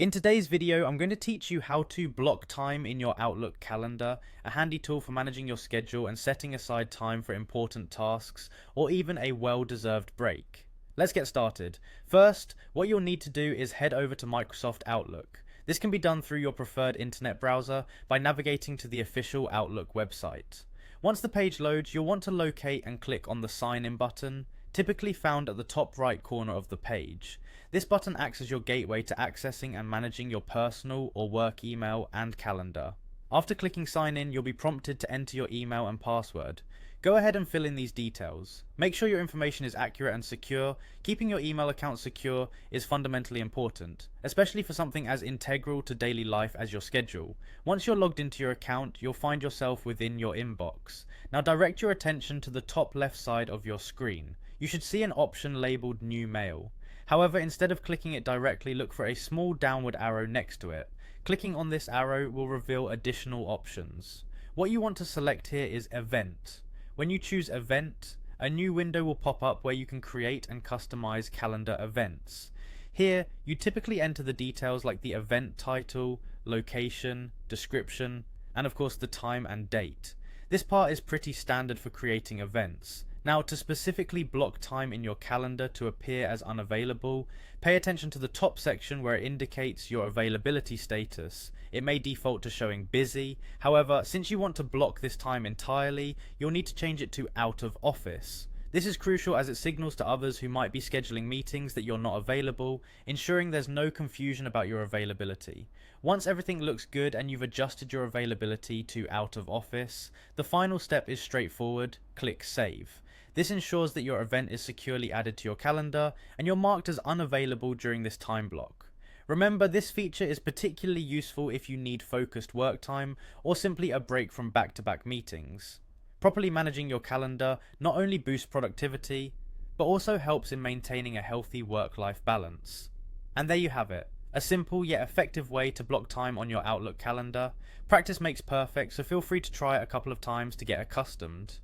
In today's video, I'm going to teach you how to block time in your Outlook calendar, a handy tool for managing your schedule and setting aside time for important tasks or even a well-deserved break. Let's get started. First, what you'll need to do is head over to Microsoft Outlook. This can be done through your preferred internet browser by navigating to the official Outlook website. Once the page loads, you'll want to locate and click on the Sign In button, typically found at the top right corner of the page. This button acts as your gateway to accessing and managing your personal or work email and calendar. After clicking Sign In, you'll be prompted to enter your email and password. Go ahead and fill in these details. Make sure your information is accurate and secure. Keeping your email account secure is fundamentally important, especially for something as integral to daily life as your schedule. Once you're logged into your account, you'll find yourself within your inbox. Now direct your attention to the top left side of your screen. You should see an option labeled New Mail. However, instead of clicking it directly, look for a small downward arrow next to it. Clicking on this arrow will reveal additional options. What you want to select here is Event. When you choose Event, a new window will pop up where you can create and customize calendar events. Here, you typically enter the details like the event title, location, description, and of course the time and date. This part is pretty standard for creating events. Now, to specifically block time in your calendar to appear as unavailable, pay attention to the top section where it indicates your availability status. It may default to showing busy. However, since you want to block this time entirely, you'll need to change it to out of office. This is crucial as it signals to others who might be scheduling meetings that you're not available, ensuring there's no confusion about your availability. Once everything looks good and you've adjusted your availability to out of office, the final step is straightforward: click Save. This ensures that your event is securely added to your calendar and you're marked as unavailable during this time block. Remember, this feature is particularly useful if you need focused work time or simply a break from back-to-back meetings. Properly managing your calendar not only boosts productivity, but also helps in maintaining a healthy work-life balance. And there you have it, a simple yet effective way to block time on your Outlook calendar. Practice makes perfect, so feel free to try it a couple of times to get accustomed.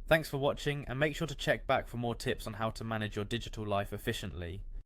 Thanks for watching, and make sure to check back for more tips on how to manage your digital life efficiently.